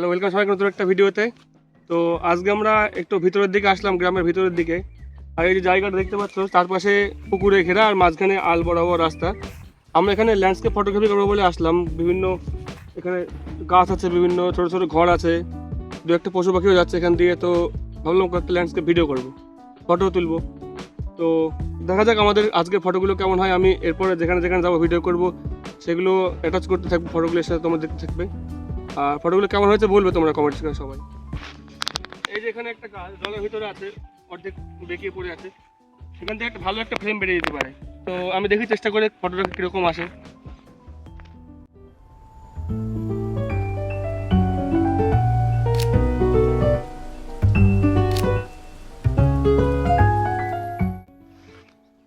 Hello, welcome সবাইকে নতুন একটা ভিডিওতে। তো আজকে আমরা একটু ভিতরের দিকে আসলাম, গ্রামের ভিতরের দিকে। আর এই যে জায়গাটা দেখতে পাচ্ছ, চারপাশে পুকুরে ঘেরা আর মাঝখানে আল বরাবর রাস্তা। আমরা এখানে ল্যান্ডস্কেপ ফটোগ্রাফি করবো বলে আসলাম। বিভিন্ন এখানে গাছ আছে, বিভিন্ন ছোটো ছোটো ঘর আছে, দু একটা পশু পাখিও যাচ্ছে এখান দিয়ে। তো ভাবলাম একটা ল্যান্ডস্কেপ ভিডিও করবো, ফটো তুলবো। তো দেখা যাক আমাদের আজকের ফটোগুলো কেমন হয়। আমি এরপরে যেখানে যেখানে যাবো ভিডিও করবো, সেগুলো অ্যাটাচ করতে থাকবো ফটোগুলোর সাথে, তোমরা দেখতে থাকবে। আর ফটোগুলো কেমন হয়েছে বলবে তোমরা কমেন্টস করে সবাই। এই যে এখানে একটা গাছ জলের ভিতরে আছে, অর্ধেক বেঁকিয়ে পড়ে আছে, সেখান থেকে একটা ভালো একটা ফ্রেম বেরিয়ে যেতে পারে। তো আমি দেখি চেষ্টা করে ফটোটা কীরকম আসে।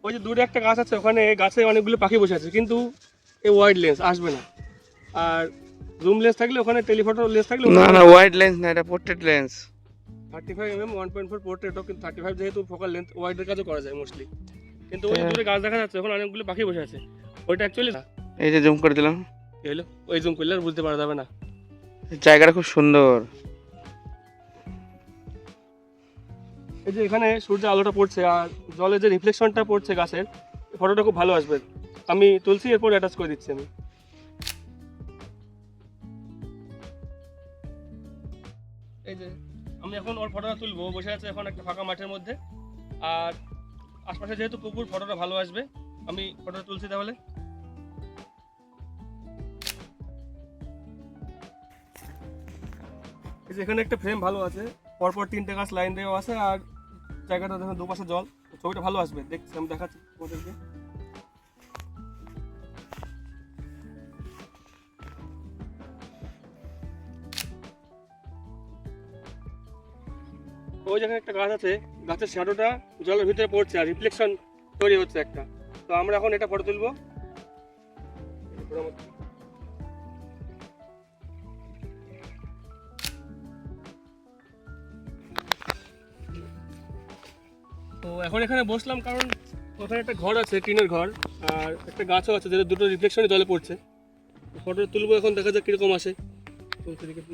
ওই যে দূরে একটা গাছ আছে, ওখানে গাছে অনেকগুলো পাখি বসে আছে, কিন্তু এই ওয়াইড লেন্স আসবে না। আর জুম লেন্স থাকলে ওখানে, টেলিফটো লেন্স থাকলে না না, ওয়াইড লেন্স না, এটা পোর্ট্রেট লেন্স। 35mm 1.4 পোর্ট্রেটও, কিন্তু 35 যেহেতু ফোকাল লেন্থ, ওয়াইডের কাজও করা যায় মোস্টলি। কিন্তু ওই দূরে গাছ দেখা যাচ্ছে, ওখানে অনেকগুলো পাখি বসে আছে, ওইটা অ্যাকচুয়ালি না। এই যে জুম করে দিলাম, এলো ওই জুম করলে আর বুঝতে পারা যাবে না। জায়গাটা খুব সুন্দর। এই যে এখানে সূর্যের আলোটা পড়ছে আর জলের যে রিফ্লেকশনটা পড়ছে গাছের, ফটোটা খুব ভালো আসবে। আমি তুলসী, এরপর অ্যাটাচ করে দিচ্ছি আমি। এই যে আমি এখন ওর ফটোটা তুলবো, বসে আছে এখন একটা ফাঁকা মাঠের মধ্যে। আর আশপাশে যেহেতু পুকুর, ফটোটা ভালো আসবে। আমি ফটোটা তুলছি তাহলে। এই যে এখানে একটা ফ্রেম ভালো আছে, পরপর 3টে গাছ লাইন দেওয়া আছে, আর জায়গাটা দেখুন দুপাশে জল, ছবিটা ভালো আসবে। দেখছি, আমি দেখাচ্ছি তোমাদেরকে। ওই জায়গায় একটা গাছ আছে, গাছের শ্যাডোটা জলের ভিতরে পড়ছে আর রিফ্লেকশন তৈরি হচ্ছে একটা। তো আমরা এখন এটা ফটো তুলবো। তো এখন এখানে বসলাম কারণ ওখানে একটা ঘর আছে, টিনের ঘর, আর একটা গাছও আছে, যেটা দুটো রিফ্লেকশনে জলে পড়ছে। ফটো তুলবো এখন, দেখা যাক কিরকম আসে।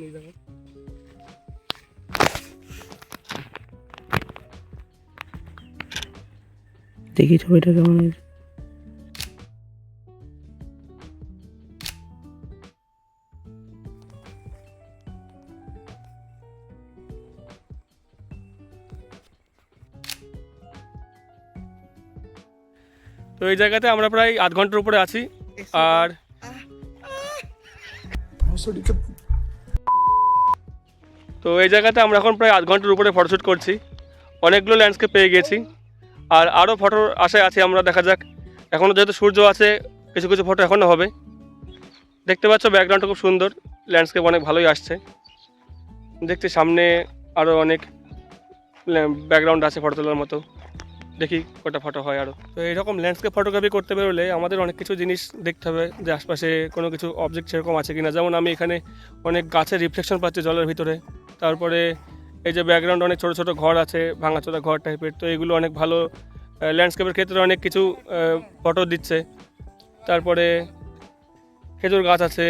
নিয়ে যাবো। দেখি ছবিটা কেমন হয়েছে। তো এই জায়গাতে আমরা প্রায় আধ ঘন্টার উপরে আছি। আর তো এই জায়গাতে আমরা এখন প্রায় আধ ঘন্টার উপরে ফটোশ্যুট করছি। অনেকগুলো ল্যান্ডস্কেপ পেয়ে গেছি, আর আরও ফটোর আশায় আছি আমরা। দেখা যাক, এখনও যেহেতু সূর্য আছে, কিছু কিছু ফটো এখনও হবে। দেখতে পাচ্ছ ব্যাকগ্রাউন্ডটা খুব সুন্দর, ল্যান্ডস্কেপ অনেক ভালোই আসছে। দেখছি সামনে আরও অনেক ব্যাকগ্রাউন্ড আছে ফটো তোলার মতো। দেখি কটা ফটো হয় আরও। তো এইরকম ল্যান্ডস্কেপ ফটোগ্রাফি করতে বেরোলে আমাদের অনেক কিছু জিনিস দেখতে হবে, যে আশপাশে কোনো কিছু অবজেক্ট সেরকম আছে কিনা। যেমন আমি এখানে অনেক গাছের রিফ্লেকশন পাচ্ছি জলের ভিতরে। তারপরে এই যে ব্যাকগ্রাউন্ড, অনেক ছোটো ছোটো ঘর আছে, ভাঙাচোরা ঘর টাইপের। তো এগুলো অনেক ভালো, ল্যান্ডস্কেপের ক্ষেত্রে অনেক কিছু ফটো দিচ্ছে। তারপরে খেজুর গাছ আছে,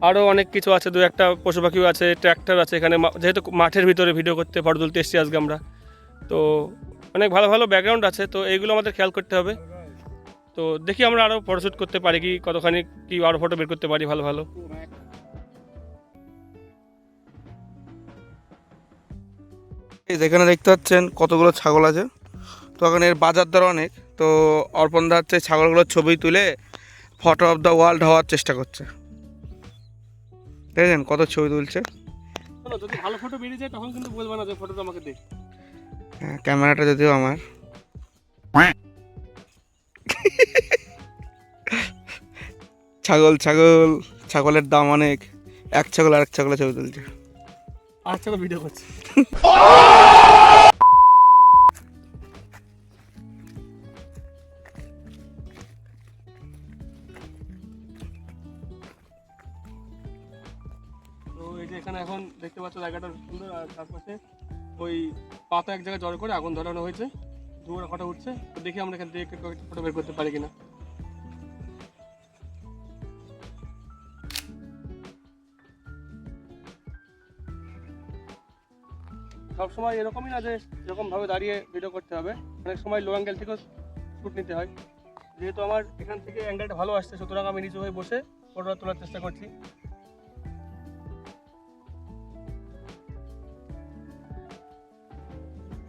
আরও অনেক কিছু আছে, দু একটা পশু পাখিও আছে, ট্র্যাক্টর আছে এখানে। যেহেতু মাঠের ভিতরে ভিডিও করতে, ফটো তুলতে এসেছি আজকে আমরা, তো অনেক ভালো ভালো ব্যাকগ্রাউন্ড আছে। তো এইগুলো আমাদের খেয়াল করতে হবে। তো দেখি আমরা আরও ফটোশ্যুট করতে পারি কি, কতখানি কি আরও ফটো বের করতে পারি ভালো ভালো। এখানে দেখতে পাচ্ছেন কতগুলো ছাগল আছে। তো এখন এর বাজার দর অনেক। তো অর্পণ দা হচ্ছে ছাগলগুলোর ছবি তুলে ফটো অফ দ্য ওয়ার্ল্ড হওয়ার চেষ্টা করছে। দেখেন কত ছবি তুলছে। যদি ভালো ফটো বেরিয়ে যায় তখন কিন্তু বলবো না যে ফটোটা আমাকে দে। হ্যাঁ, ক্যামেরাটা যদিও আমার। ছাগল ছাগল ছাগলের দাম অনেক। এক ছাগল আর এক ছাগলের ছবি তুলছে। আচ্ছা, ভিডিও করছি। তো এই যে এখানে এখন দেখতে পাচ্ছ জায়গাটা সুন্দর, আর চারপাশে ওই পাতা এক জায়গায় জড়ো করে আগুন ধরানো হয়েছে, ধোঁয়া ফটো উঠছে। তো দেখি আমরা এখান থেকে কয়েকটা ফটো বের করতে পারি কিনা। সবসময় এরকমই না যে এরকমভাবে দাঁড়িয়ে ভিডিও করতে হবে, অনেক সময় লো অ্যাঙ্গেল থেকেও শ্যুট নিতে হয়। যেহেতু আমার এখান থেকে অ্যাঙ্গেলটা ভালো আসছে, সুতরাং আমি নিচু হয়ে বসে ফটোটা তোলার চেষ্টা করছি।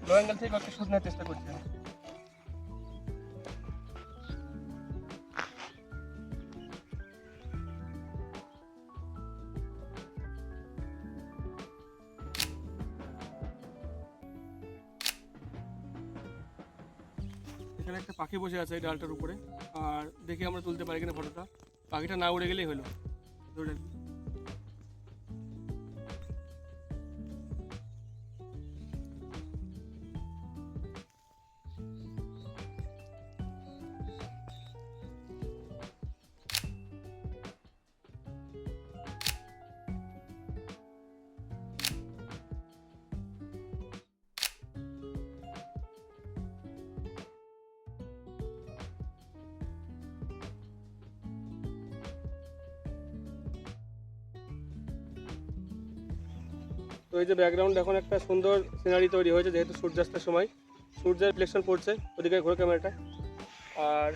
লো অ্যাঙ্গেল থেকে কয়েকটা শ্যুট নেওয়ার চেষ্টা করছি আমি। এখানে একটা পাখি বসে আছে এই ডালটার উপরে, আর দেখি আমরা তুলতে পারি কিনা ফটোটা। পাখিটা না উড়ে গেলেই হলো। ধরে রাখি। তো এই যে ব্যাকগ্রাউন্ড এখন একটা সুন্দর সিনারি তৈরি হয়েছে, যেহেতু সূর্যাস্তের সময় সূর্যের রিফ্লেকশন পড়ছে ওদিকে ঘোরে ক্যামেরাটা। আর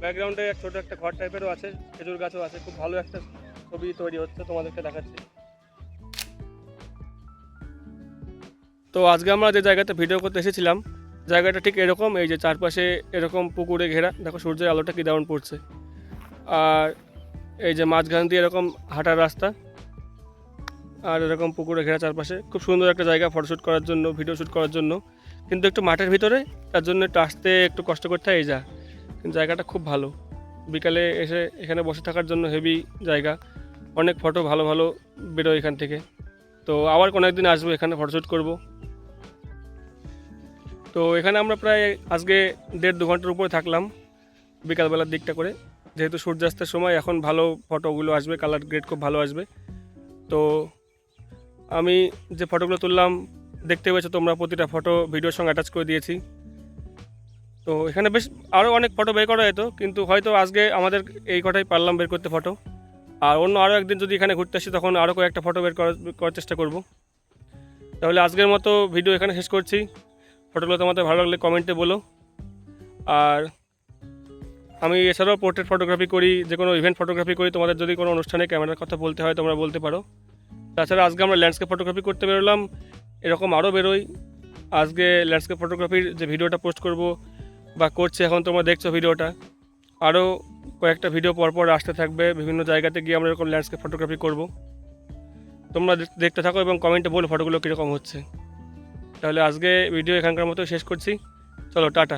ব্যাকগ্রাউন্ডে ছোটো একটা ঘর টাইপেরও আছে, খেজুর গাছও আছে, খুব ভালো একটা ছবি তৈরি হচ্ছে, তোমাদেরকে দেখাচ্ছি। তো আজকে আমরা যে জায়গাতে ভিডিও করতে এসেছিলাম, জায়গাটা ঠিক এরকম, এই যে চারপাশে এরকম পুকুরে ঘেরা, দেখো সূর্যের আলোটা কী দারুণ পড়ছে। আর এই যে মাঝখান দিয়ে এরকম হাঁটার রাস্তা, আর এরকম পুকুরে ঘেরা চারপাশে, খুব সুন্দর একটা জায়গা ফটোশ্যুট করার জন্য, ভিডিও শ্যুট করার জন্য। কিন্তু একটু মাঠের ভিতরে, তার জন্য একটু আসতে একটু কষ্ট করতে হয়। এই যা, কিন্তু জায়গাটা খুব ভালো। বিকালে এসে এখানে বসে থাকার জন্য হেভি জায়গা, অনেক ফটো ভালো ভালো বেরোয় এখান থেকে। তো আবার কোনো একদিন আসবো, এখানে ফটোশ্যুট করব। তো এখানে আমরা প্রায় আজকে 1.5-2 ঘন্টার উপরে থাকলাম বিকালবেলার দিকটা করে, যেহেতু সূর্যাস্তের সময় এখন ভালো ফটোগুলো আসবে, কালার গ্রেড খুব ভালো আসবে। তো আমি যে ফটোগুলো তুললাম দেখতে পেয়েছো তোমরা, প্রতিটা ফটো ভিডিওর সঙ্গে অ্যাটাচ করে দিয়েছি। তো এখানে বেশ আরও অনেক ফটো বের করা যেত, কিন্তু হয়তো আজকে আমাদের এই কটাই পারলাম বের করতে ফটো। আর অন্য আরও একদিন যদি এখানে ঘুরতে আসি, তখন আরও কয়েকটা ফটো বের করার চেষ্টা করব। তাহলে আজকের মতো ভিডিও এখানে শেষ করছি। ফটোগুলো তোমাদের ভালো লাগলে কমেন্টে বলো। আর আমি এছাড়াও পোর্ট্রেট ফটোগ্রাফি করি, যে কোনো ইভেন্ট ফটোগ্রাফি করি। তোমাদের যদি কোনো অনুষ্ঠানে ক্যামেরার কথা বলতে হয় তোমরা বলতে পারো। তাছাড়া আজকে আমরা ল্যান্ডস্কেপ ফটোগ্রাফি করতে বেরোলাম, এরকম আরও বেরোই। আজকে ল্যান্ডস্কেপ ফটোগ্রাফির যে ভিডিওটা পোস্ট করব বা করছি এখন, তোমরা দেখছো ভিডিওটা, আরও কয়েকটা ভিডিও পরপর আসতে থাকবে। বিভিন্ন জায়গাতে গিয়ে আমরা এরকম ল্যান্ডস্কেপ ফটোগ্রাফি করব। তোমরা দেখতে থাকো এবং কমেন্টে বলো ফটোগুলো কীরকম হচ্ছে। তাহলে আজকে ভিডিও এখানকার মতো শেষ করছি। চলো, টাটা।